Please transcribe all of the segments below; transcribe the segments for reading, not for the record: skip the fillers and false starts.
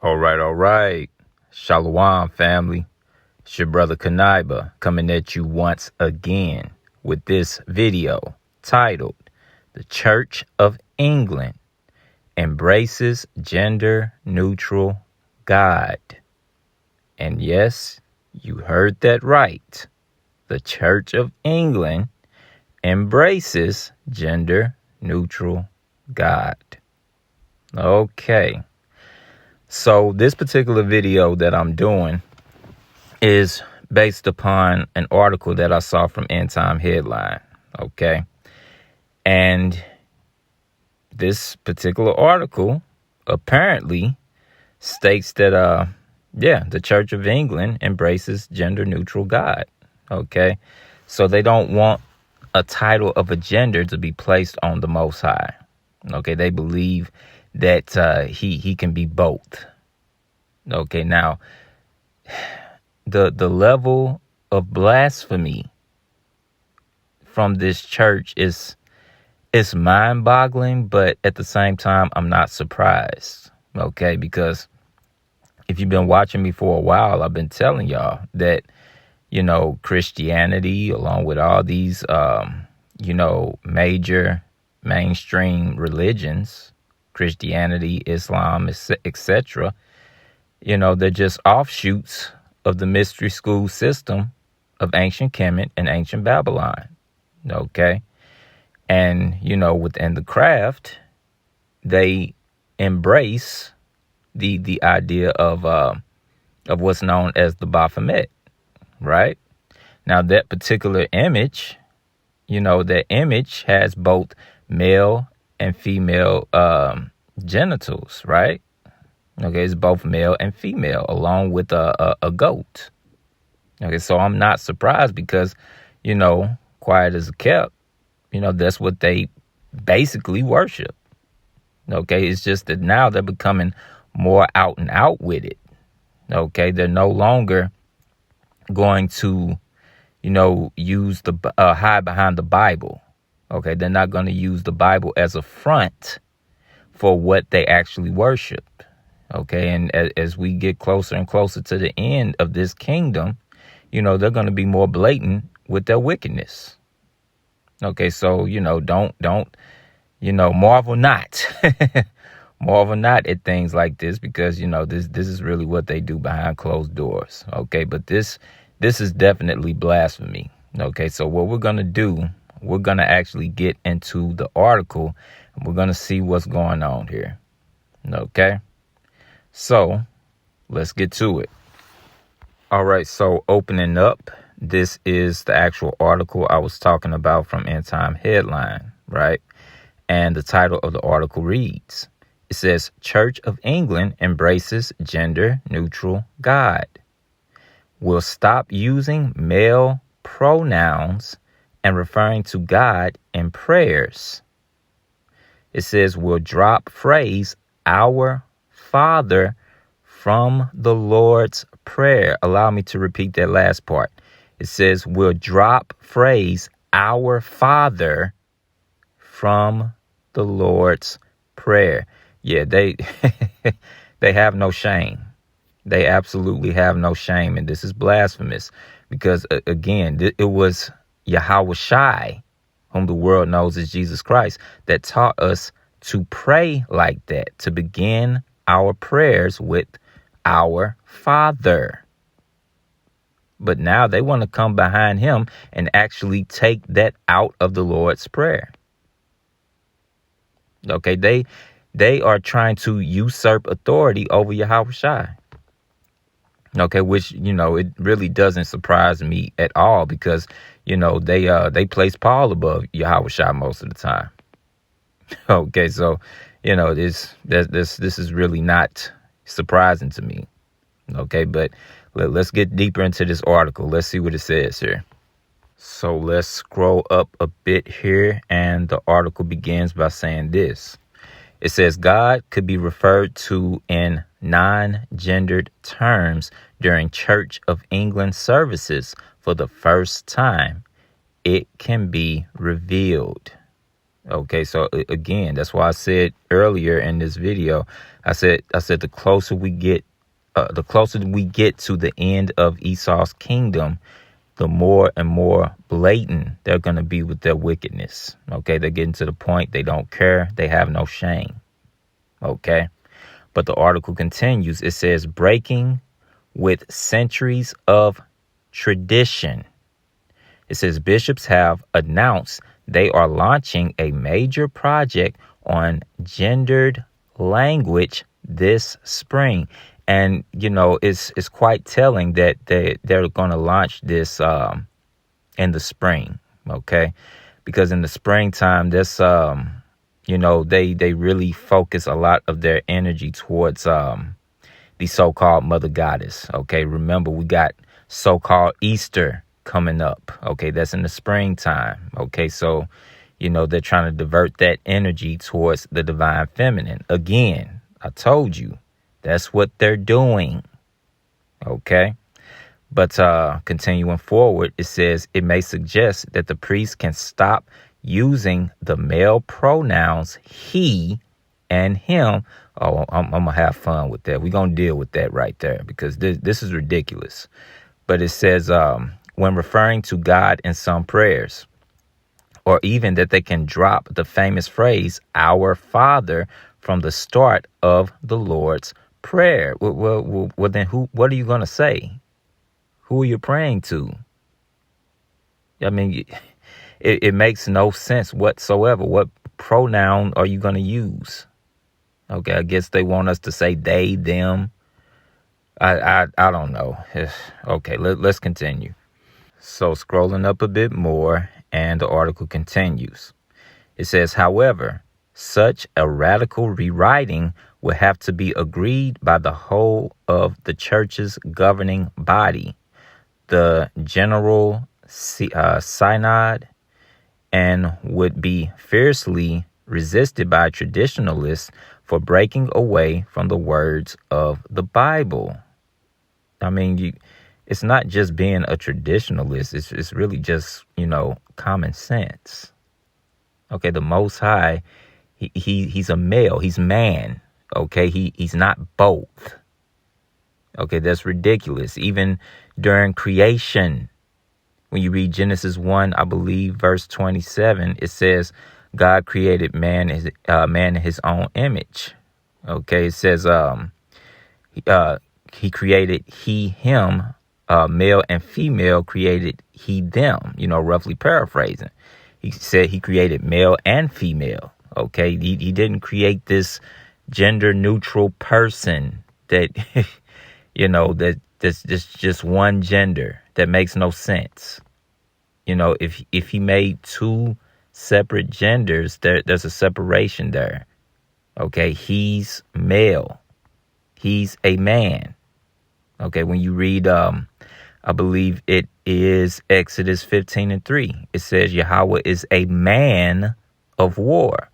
All right. Shalom, family. It's your brother Kanaiba coming at you once again with this video titled The Church of England Embraces Gender Neutral God. And yes, you heard that right. The Church of England embraces gender neutral God. Okay. So this particular video that I'm doing is based upon an article that I saw from End Time Headline. Okay. And this particular article apparently states that, the Church of England embraces gender neutral God. Okay. So they don't want a title of a gender to be placed on the Most High. Okay. They believe that he can be both. Okay. Now, the level of blasphemy from this church is mind-boggling, but at the same time, I'm not surprised. Okay, because if you've been watching me for a while, I've been telling y'all that, Christianity, along with all these, major mainstream religions, Christianity, Islam, etc., they're just offshoots of the mystery school system of ancient Kemet and ancient Babylon. Okay. And, within the craft, they embrace the idea of what's known as the Baphomet. Right. Now, that particular image, that image has both male and female genitals. Right. Okay, it's both male and female, along with a goat. Okay, so I'm not surprised because, quiet as a kept, that's what they basically worship. Okay, it's just that now they're becoming more out and out with it. Okay, they're no longer going to, use hide behind the Bible. Okay, they're not going to use the Bible as a front for what they actually worship. Okay, and as we get closer and closer to the end of this kingdom, they're going to be more blatant with their wickedness. Okay, so, don't marvel not. Marvel not at things like this because, this is really what they do behind closed doors. Okay, but this is definitely blasphemy. Okay, so what we're going to do, we're going to actually get into the article and we're going to see what's going on here. Okay. So let's get to it. All right. So opening up, this is the actual article I was talking about from End Time Headline. Right. And the title of the article reads, it says, Church of England embraces gender neutral God. Will stop using male pronouns and referring to God in prayers. It says will drop phrase our Father from the Lord's Prayer. Allow me to repeat that last part. It says we'll drop phrase our Father from the Lord's Prayer. Yeah, they they have no shame. They absolutely have no shame. And this is blasphemous because, again, it was Yahweh Shai, whom the world knows as Jesus Christ, that taught us to pray like that, to begin our prayers with our Father. But now they want to come behind him and actually take that out of the Lord's Prayer. Okay, they are trying to usurp authority over Yahweh Shai. Okay, which, it really doesn't surprise me at all because, they place Paul above Yahweh Shai most of the time. Okay, so, this is really not surprising to me. Okay, but let's get deeper into this article. Let's see what it says here. So let's scroll up a bit here, and the article begins by saying this. It says God could be referred to in non-gendered terms during Church of England services for the first time. It can be revealed. Okay, so again, that's why I said earlier in this video, I said the closer we get to the end of Esau's kingdom, the more and more blatant they're going to be with their wickedness. Okay, they're getting to the point they don't care. They have no shame. Okay, but the article continues. It says, breaking with centuries of tradition. It says bishops have announced they are launching a major project on gendered language this spring. And, it's quite telling that they're going to launch this in the spring. OK, because in the springtime, this, they really focus a lot of their energy towards the so-called mother goddess. OK, remember, we got so-called Easter coming up. OK, that's in the springtime. OK, so, they're trying to divert that energy towards the divine feminine. Again, I told you, that's what they're doing. OK, but continuing forward, it says it may suggest that the priest can stop using the male pronouns he and him. Oh, I'm going to have fun with that. We're going to deal with that right there because this is ridiculous. But it says when referring to God in some prayers, or even that they can drop the famous phrase, our Father, from the start of the Lord's Prayer. Well, then what are you going to say? Who are you praying to? I mean, it makes no sense whatsoever. What pronoun are you going to use? Okay, I guess they want us to say they, them. I don't know. Okay, let's continue. So scrolling up a bit more, and the article continues. It says, however, such a radical rewriting will have to be agreed by the whole of the church's governing body, the General Synod, and would be fiercely resisted by traditionalists for breaking away from the words of the Bible. I mean, it's not just being a traditionalist. It's really just, common sense. Okay, the Most High, he's a male. He's man. Okay, he's not both. Okay, that's ridiculous. Even during creation, when you read Genesis 1, I believe, verse 27, it says God created man in his own image. Okay, it says he created he, him, male and female created he, them, roughly paraphrasing. He said he created male and female. Okay, he didn't create this gender neutral person that, that's just one gender. That makes no sense. If he made two separate genders, there's a separation there. Okay, he's male. He's a man. Okay, when you read, I believe it is Exodus 15:3. It says Yahweh is a man of war.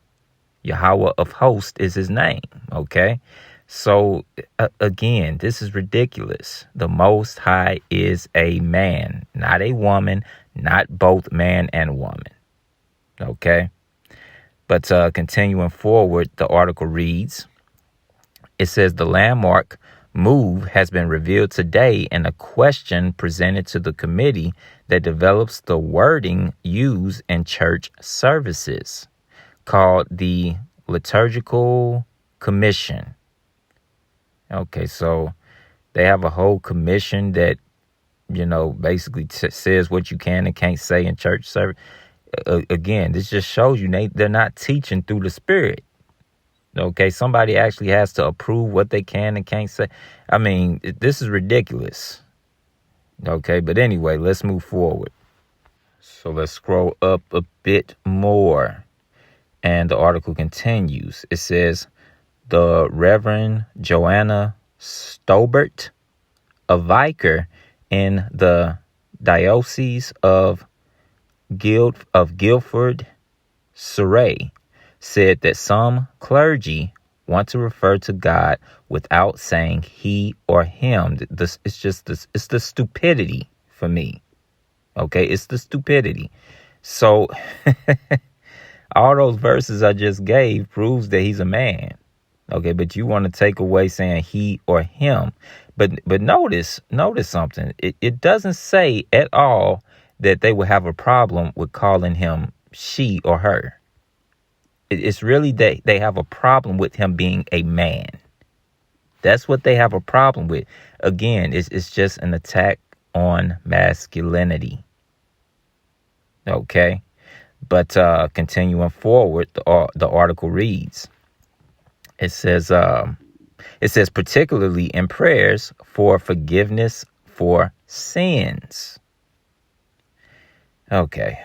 Yahweh of hosts is his name. Okay, so again, this is ridiculous. The Most High is a man, not a woman, not both man and woman. Okay, but continuing forward, the article reads, it says the landmark move has been revealed today in a question presented to the committee that develops the wording used in church services, called the Liturgical Commission. Okay, so they have a whole commission that, basically says what you can and can't say in church service. Again, this just shows you they're not teaching through the Spirit. Okay, somebody actually has to approve what they can and can't say. I mean, this is ridiculous. Okay, but anyway, let's move forward. So let's scroll up a bit more. And the article continues. It says, the Reverend Joanna Stobert, a vicar in the Diocese of Guildford, Surrey, said that some clergy want to refer to God without saying he or him. It's the stupidity for me. Okay, it's the stupidity. So, All those verses I just gave proves that he's a man. Okay, but you want to take away saying he or him. But notice something. It doesn't say at all that they would have a problem with calling him she or her. It's really that they have a problem with him being a man. That's what they have a problem with. Again, it's just an attack on masculinity. Okay, but continuing forward, the article reads. It says particularly in prayers for forgiveness for sins. Okay,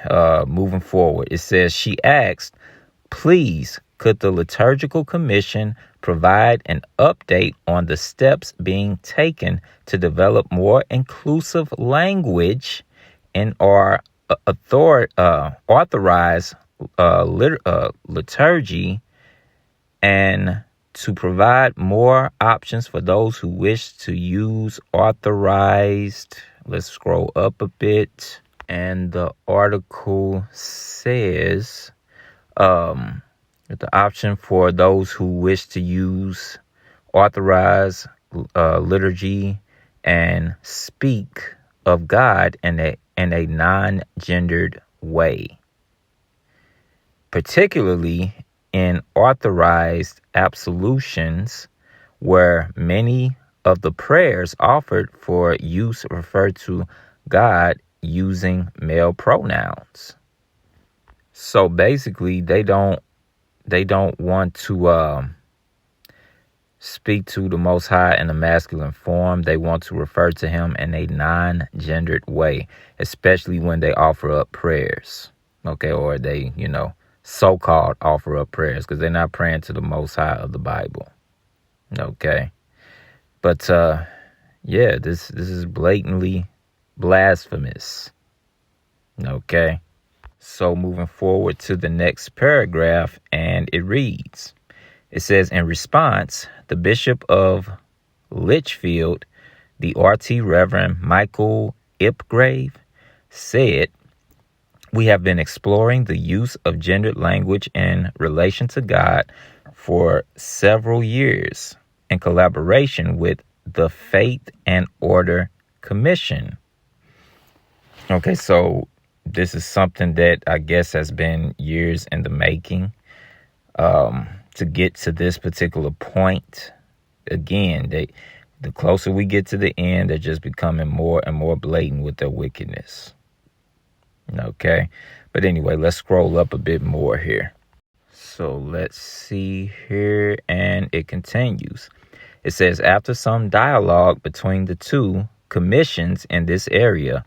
moving forward, it says she asked, please, could the Liturgical Commission provide an update on the steps being taken to develop more inclusive language in our authorized liturgy, and to provide more options for those who wish to use authorized. Let's scroll up a bit. And the article says the option for those who wish to use authorized liturgy and speak of God in a non-gendered way, particularly in authorized absolutions, where many of the prayers offered for use refer to God using male pronouns. So basically, they don't want to speak to the Most High in a masculine form. They want to refer to him in a non-gendered way, especially when they offer up prayers. Okay, or they, so-called offer up prayers, because they're not praying to the Most High of the Bible. Okay, but this is blatantly blasphemous. Okay, so moving forward to the next paragraph, and it reads. It says, in response, the Bishop of Litchfield, the RT Reverend Michael Ipgrave, said, we have been exploring the use of gendered language in relation to God for several years in collaboration with the Faith and Order Commission. Okay, so this is something that I guess has been years in the making. To get to this particular point, again, the closer we get to the end, they're just becoming more and more blatant with their wickedness. Okay, but anyway, let's scroll up a bit more here. So let's see here, and it continues. It says, after some dialogue between the two commissions in this area,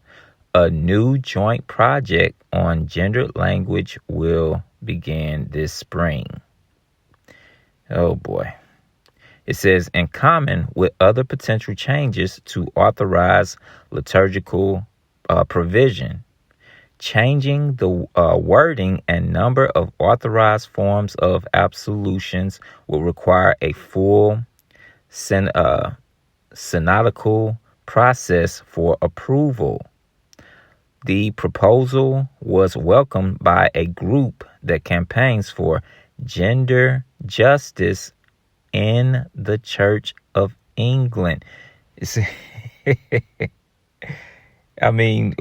a new joint project on gendered language will begin this spring. Oh boy. It says, in common with other potential changes to authorize liturgical provision, changing the wording and number of authorized forms of absolutions will require a full synodical process for approval. The proposal was welcomed by a group that campaigns for gender justice in the Church of England. I mean,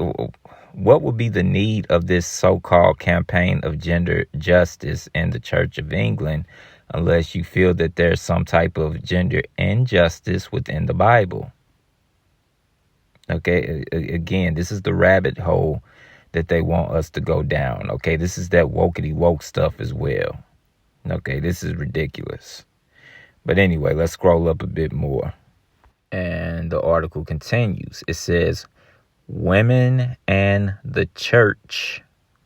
what would be the need of this so-called campaign of gender justice in the Church of England unless you feel that there's some type of gender injustice within the Bible? Okay, again, this is the rabbit hole that they want us to go down. Okay, this is that wokety woke stuff as well. Okay, this is ridiculous. But anyway, let's scroll up a bit more. And the article continues. It says, Women and the Church.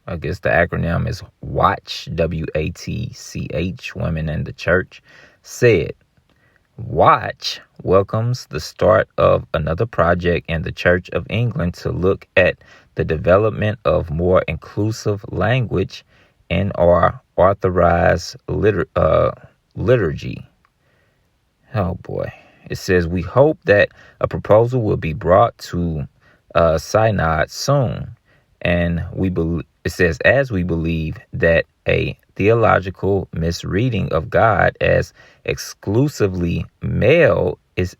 I guess the acronym is WATCH, WATCH, Women and the Church, said, WATCH welcomes the start of another project in the Church of England to look at the development of more inclusive language in our authorized liturgy. Oh boy. It says, we hope that a proposal will be brought to synod soon, and it It says, as we believe that a theological misreading of God as exclusively male is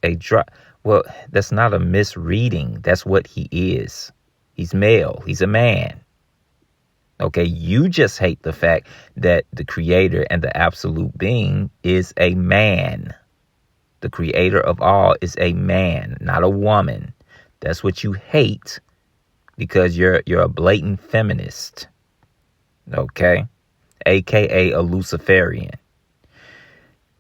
well, that's not a misreading. That's what he is. He's male. He's a man. Okay, you just hate the fact that the creator and the absolute being is a man. The creator of all is a man, not a woman. That's what you hate because you're a blatant feminist. Okay, aka a Luciferian.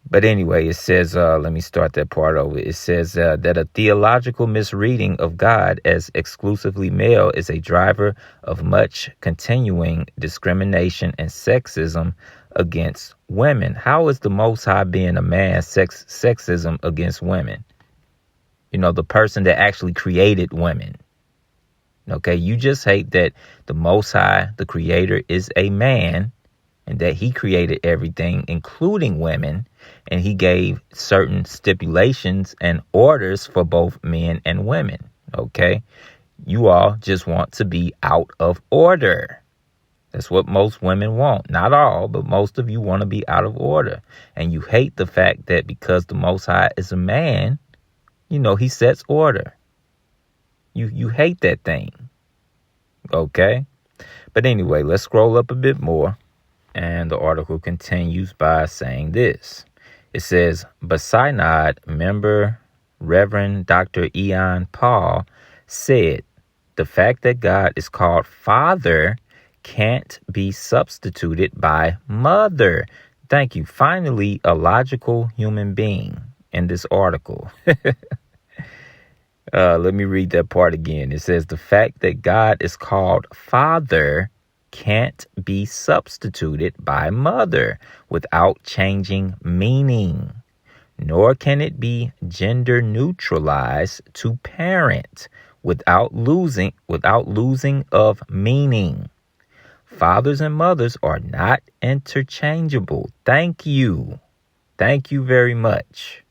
But anyway, it says, let me start that part over. It says that a theological misreading of God as exclusively male is a driver of much continuing discrimination and sexism against women. How is the Most High being a man sexism against women? You know, the person that actually created women. Okay, you just hate that the Most High, the creator, is a man and that he created everything, including women, and he gave certain stipulations and orders for both men and women. Okay, you all just want to be out of order. That's what most women want. Not all, but most of you want to be out of order. And you hate the fact that because the Most High is a man, you know, he sets order. You hate that thing. Okay? But anyway, let's scroll up a bit more. And the article continues by saying this. It says, Synod member Reverend Dr. Ian Paul said, the fact that God is called Father can't be substituted by mother. Thank you. Finally, a logical human being in this article. Let me read that part again. It says the fact that God is called Father can't be substituted by mother without changing meaning, nor can it be gender neutralized to parent without losing of meaning. Fathers and mothers are not interchangeable. Thank you. Thank you very much.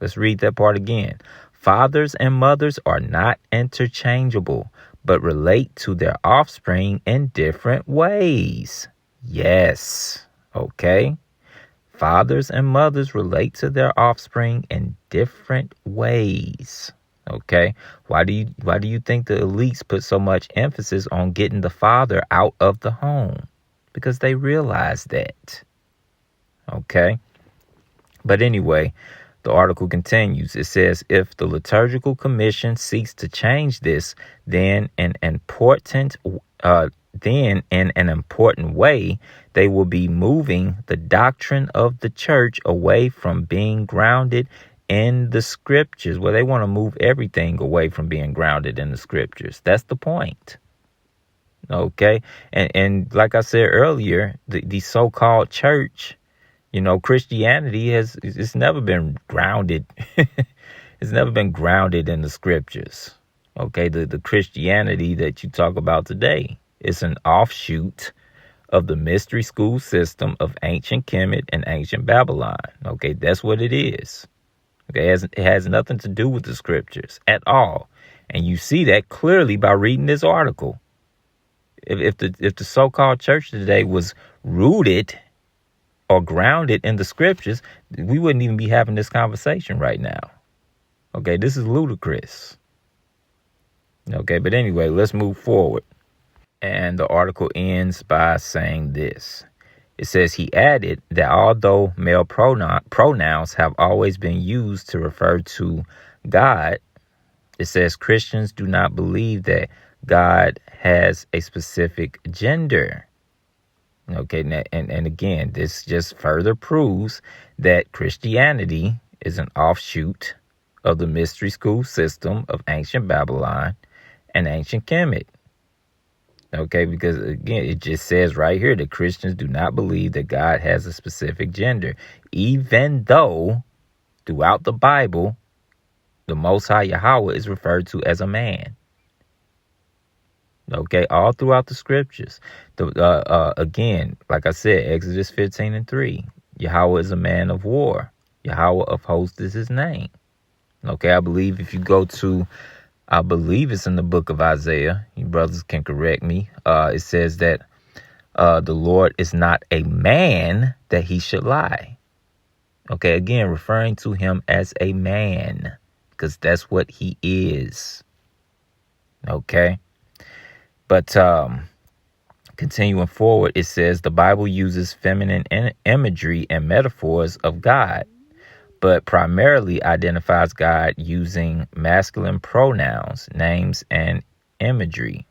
Let's read that part again. Fathers and mothers are not interchangeable, but relate to their offspring in different ways. Yes. Okay. Fathers and mothers relate to their offspring in different ways. Okay. Why do you think the elites put so much emphasis on getting the father out of the home? Because they realize that. Okay. But anyway, the article continues. It says, if the liturgical commission seeks to change this, then in an important way, they will be moving the doctrine of the church away from being grounded in the scriptures. Well, they want to move everything away from being grounded in the scriptures. That's the point. Okay. And like I said earlier, the so-called church, you know, Christianity it's never been grounded. It's never been grounded in the scriptures. Okay, the Christianity that you talk about today is an offshoot of the mystery school system of ancient Kemet and ancient Babylon. Okay, that's what it is. Okay, it has nothing to do with the scriptures at all. And you see that clearly by reading this article. If the so-called church today was rooted or grounded in the scriptures, we wouldn't even be having this conversation right now. Okay, this is ludicrous. Okay, but anyway, let's move forward. And the article ends by saying this. It says he added that although male pronouns have always been used to refer to God, it says Christians do not believe that God has a specific gender. Okay, and again, this just further proves that Christianity is an offshoot of the mystery school system of ancient Babylon and ancient Kemet. Okay, because again, it just says right here that Christians do not believe that God has a specific gender, even though throughout the Bible, the Most High Yahweh is referred to as a man. Okay, all throughout the scriptures. Again, like I said, Exodus 15:3, Yahweh is a man of war. Yahweh of hosts is his name. Okay, I believe if you go to, I believe it's in the book of Isaiah. You brothers can correct me. It says that The Lord is not a man that he should lie. Okay, again, referring to him as a man, because that's what he is. Okay. But continuing forward, it says the Bible uses feminine imagery and metaphors of God, but primarily identifies God using masculine pronouns, names, and imagery.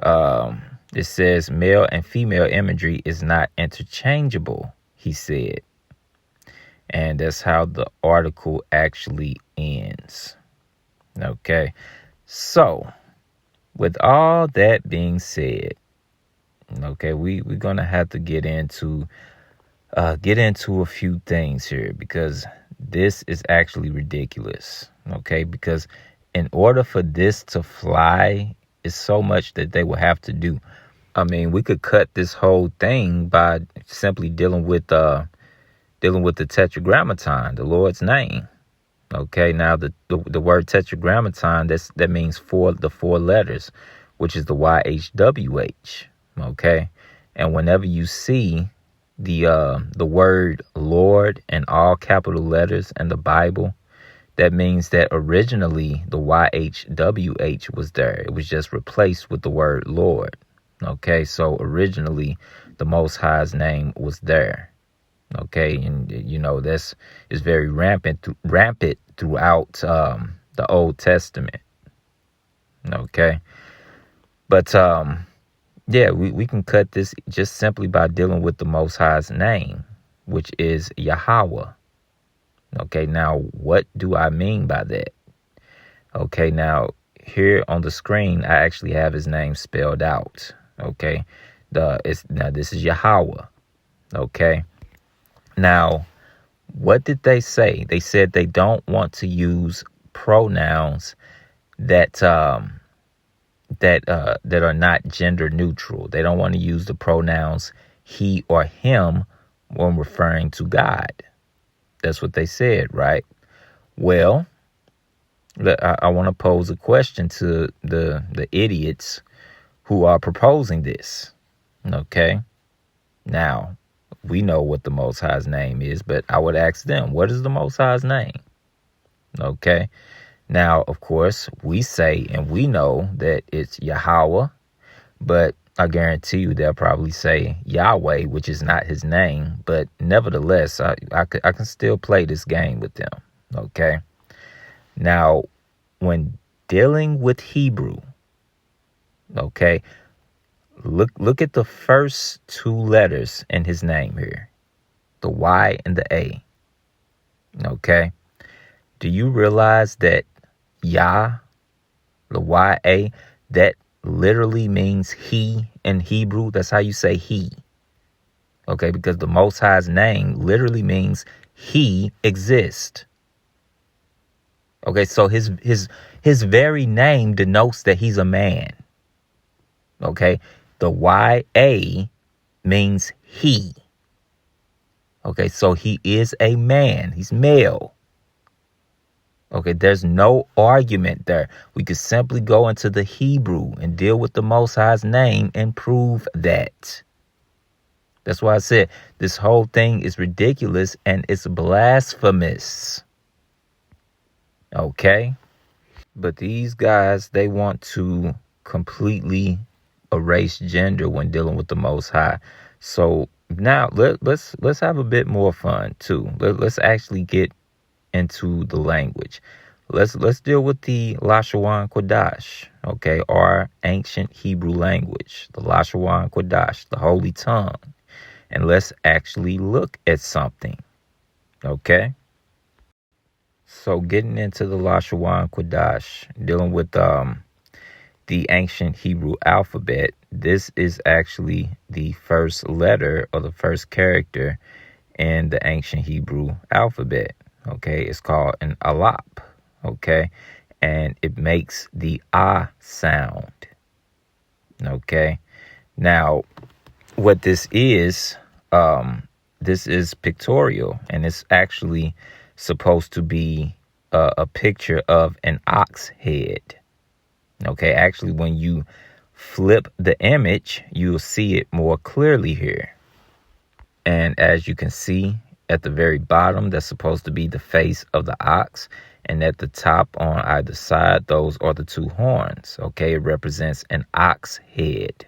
It says male and female imagery is not interchangeable, he said. And that's how the article actually ends. Okay. So, with all that being said, okay, we're going to have to get into a few things here, because this is actually ridiculous. Okay, because in order for this to fly, it's so much that they will have to do. I mean, we could cut this whole thing by simply dealing with the tetragrammaton, the Lord's name. Okay, now the word tetragrammaton, that means the four letters, which is the YHWH. Okay, and whenever you see the word Lord in all capital letters in the Bible, that means that originally the YHWH was there. It was just replaced with the word Lord. Okay, so originally the Most High's name was there. Okay, and this is very rampant throughout the Old Testament. Okay, but yeah, we can cut this just simply by dealing with the Most High's name, which is Yahweh. Okay, now what do I mean by that? Okay, now here on the screen, I actually have his name spelled out. Okay, this is Yahweh. Okay, now what did they say? They said they don't want to use pronouns that are not gender neutral. They don't want to use the pronouns he or him when referring to God. That's what they said, right? Well, I want to pose a question to the idiots who are proposing this. Okay. Now, we know what the Most High's name is, but I would ask them, what is the Most High's name? Okay. Now, of course, we say and we know that it's Yahweh, but I guarantee you they'll probably say Yahweh, which is not his name. But nevertheless, I can still play this game with them. Okay. Now, when dealing with Hebrew, okay, look at the first two letters in his name here, the Y and the A. Okay. Do you realize that Yah, the Y-A, that literally means he in Hebrew? That's how you say he. Okay, because the Most High's name literally means he exists. Okay, so his very name denotes that he's a man. Okay, the Y-A means he. Okay, so he is a man. He's male. Okay, there's no argument there. We could simply go into the Hebrew and deal with the Most High's name and prove that. That's why I said this whole thing is ridiculous and it's blasphemous. Okay? But these guys, they want to completely erase gender when dealing with the Most High. So now let's have a bit more fun too. Let's actually get into the language. Let's deal with the Lashawan Kodash, okay, our ancient Hebrew language, the Lashawan Kodash, the Holy Tongue, and let's actually look at something, okay? So getting into the Lashawan Kodash, dealing with the ancient Hebrew alphabet, this is actually the first letter or the first character in the ancient Hebrew alphabet. Okay, it's called an alap, okay, and it makes the ah sound, okay. Now, what this is pictorial, and it's actually supposed to be a picture of an ox head, okay. Actually, when you flip the image, you'll see it more clearly here. And as you can see at the very bottom, that's supposed to be the face of the ox. And at the top on either side, those are the two horns. Okay, it represents an ox head.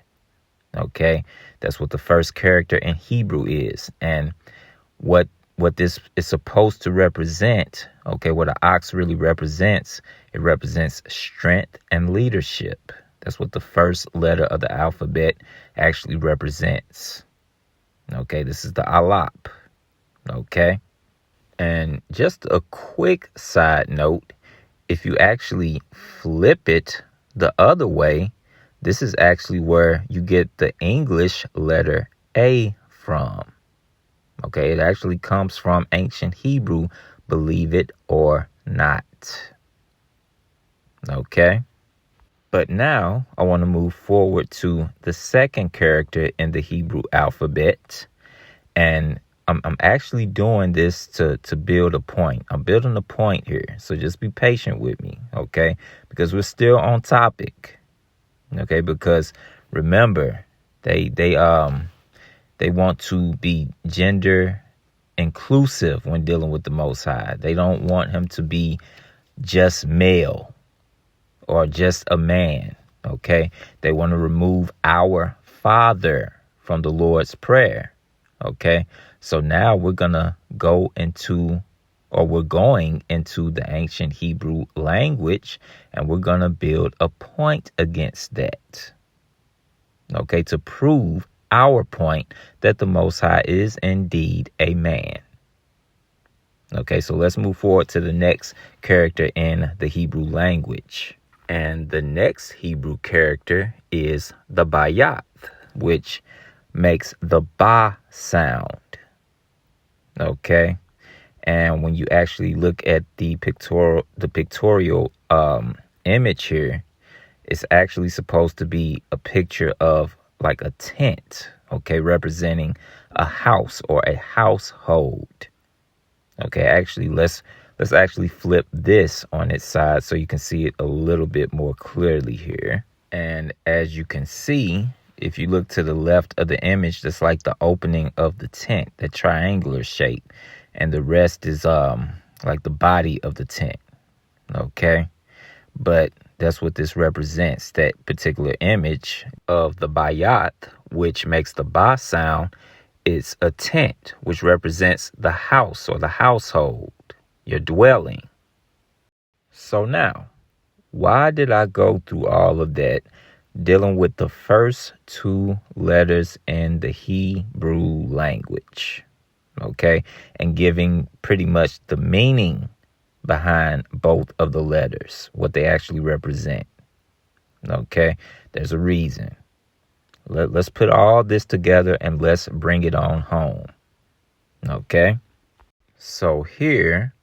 Okay, that's what the first character in Hebrew is. And what this is supposed to represent, okay, what an ox really represents, it represents strength and leadership. That's what the first letter of the alphabet actually represents. Okay, this is the Alap. Okay, and just a quick side note, if you actually flip it the other way, this is actually where you get the English letter A from. Okay, it actually comes from ancient Hebrew, believe it or not. Okay, but now I want to move forward to the second character in the Hebrew alphabet. And I'm actually doing this to build a point. I'm building a point here. So just be patient with me, okay? Because we're still on topic. Okay, because remember, they want to be gender inclusive when dealing with the Most High. They don't want him to be just male or just a man, okay? They want to remove our Father from the Lord's Prayer, okay? So now we're going to go into, or we're going into the ancient Hebrew language, and we're going to build a point against that, okay, to prove our point that the Most High is indeed a man. Okay, so let's move forward to the next character in the Hebrew language. And the next Hebrew character is the Bayat, which makes the Ba sound. Okay, and when you actually look at the pictorial image here, it's actually supposed to be a picture of like a tent, okay, representing a house or a household. Okay, actually, let's actually flip this on its side so you can see it a little bit more clearly here. And as you can see, if you look to the left of the image, that's like the opening of the tent, the triangular shape, and the rest is like the body of the tent. Okay, but that's what this represents, that particular image of the Bayat, which makes the Ba sound. It's a tent, which represents the house or the household, your dwelling. So now, why did I go through all of that dealing with the first two letters in the Hebrew language? Okay, and giving pretty much the meaning behind both of the letters, what they actually represent. Okay, there's a reason. Let's put all this together and let's bring it on home. Okay, so here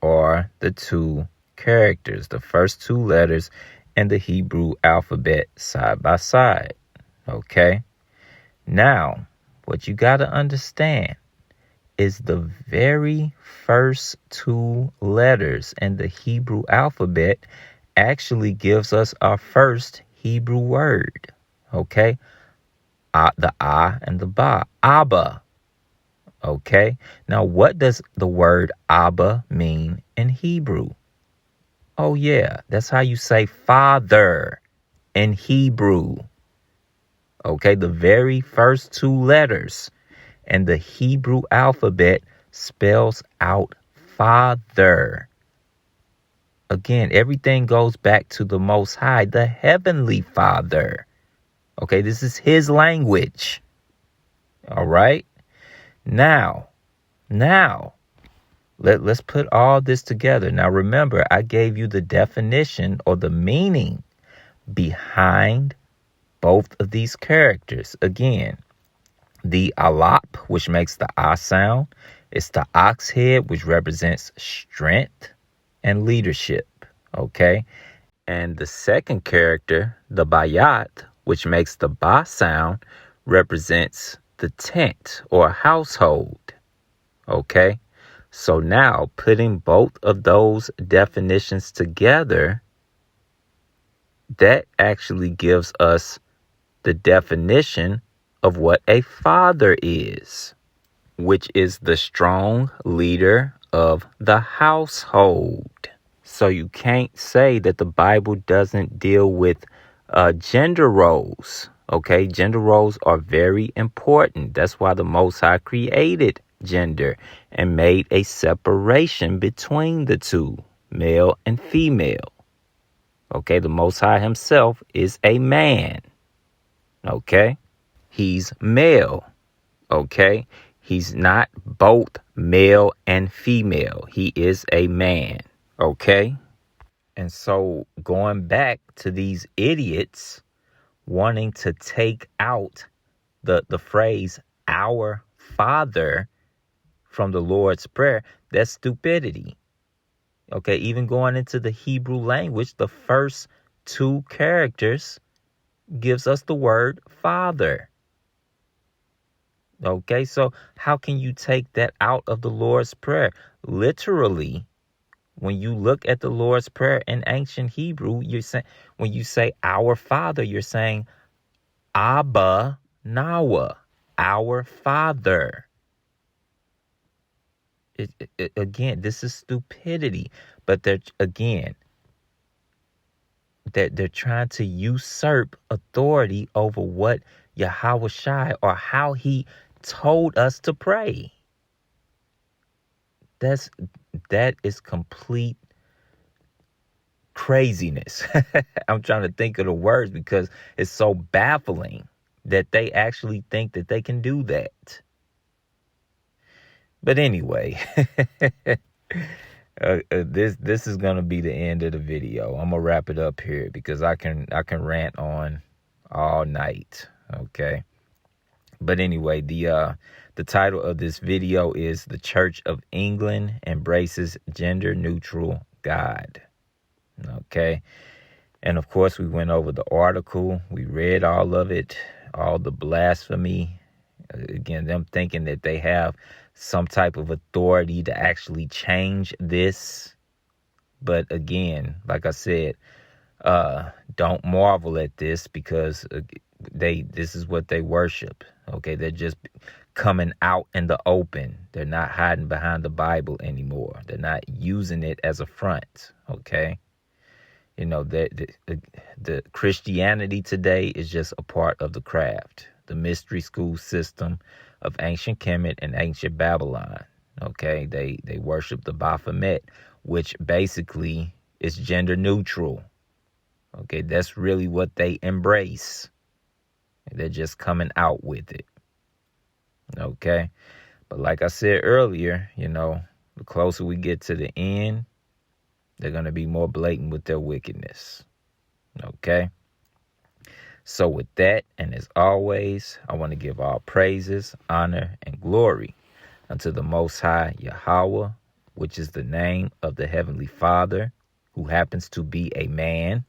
are the two characters, the first two letters in the Hebrew alphabet side by side. Okay, now what you got to understand is the very first two letters in the Hebrew alphabet actually gives us our first Hebrew word. Okay, the A and the Ba, Abba. Okay, now what does the word Abba mean in Hebrew? Oh yeah, that's how you say father in Hebrew. Okay, the very first two letters in the Hebrew alphabet spells out Father. Again, everything goes back to the Most High, the Heavenly Father. Okay, this is his language. All right. Now, let's put all this together. Now, remember, I gave you the definition or the meaning behind both of these characters. Again, the Alap, which makes the A sound, it's the ox head, which represents strength and leadership. Okay. And the second character, the Bayat, which makes the Ba sound, represents the tent or household. Okay. So now putting both of those definitions together, that actually gives us the definition of what a father is, which is the strong leader of the household. So you can't say that the Bible doesn't deal with gender roles. Okay, gender roles are very important. That's why the Most High created gender and made a separation between the two, male and female. Okay, the Most High himself is a man. Okay, he's male. Okay, he's not both male and female. He is a man. Okay. And so going back to these idiots wanting to take out the phrase our Father from the Lord's Prayer, that's stupidity. Okay, even going into the Hebrew language, the first two characters gives us the word Father. Okay, so how can you take that out of the Lord's Prayer? Literally, when you look at the Lord's Prayer in ancient Hebrew, you're saying, when you say our Father, you're saying Abba Nawa, our Father. Again, this is stupidity. But they're trying to usurp authority over what Yahweh Shai, or how he told us to pray. That is complete craziness. I'm trying to think of the words because it's so baffling that they actually think that they can do that. But anyway, this is gonna be the end of the video. I'm gonna wrap it up here because I can rant on all night. Okay. But anyway, the title of this video is "The Church of England Embraces Gender Neutral God." Okay. And of course, we went over the article. We read all of it, all the blasphemy. Again, them thinking that they have some type of authority to actually change this. But again, like I said, don't marvel at this because this is what they worship. Okay, they're just coming out in the open. They're not hiding behind the Bible anymore. They're not using it as a front. Okay. You know, the Christianity today is just a part of the craft, the mystery school system of ancient Kemet and ancient Babylon. Okay, they worship the Baphomet, which basically is gender neutral. Okay, that's really what they embrace. They're just coming out with it. Okay, but like I said earlier, you know, the closer we get to the end, they're going to be more blatant with their wickedness. Okay. So with that, and as always, I want to give all praises, honor, and glory unto the Most High Yahweh, which is the name of the Heavenly Father, who happens to be a man.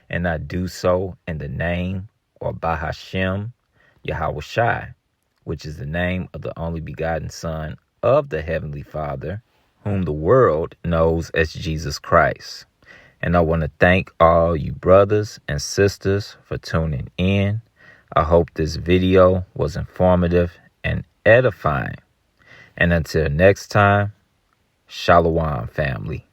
And I do so in the name, or Bahashem Yahweh Shai, which is the name of the only begotten Son of the Heavenly Father, whom the world knows as Jesus Christ. And I want to thank all you brothers and sisters for tuning in. I hope this video was informative and edifying. And until next time, Shalom, family.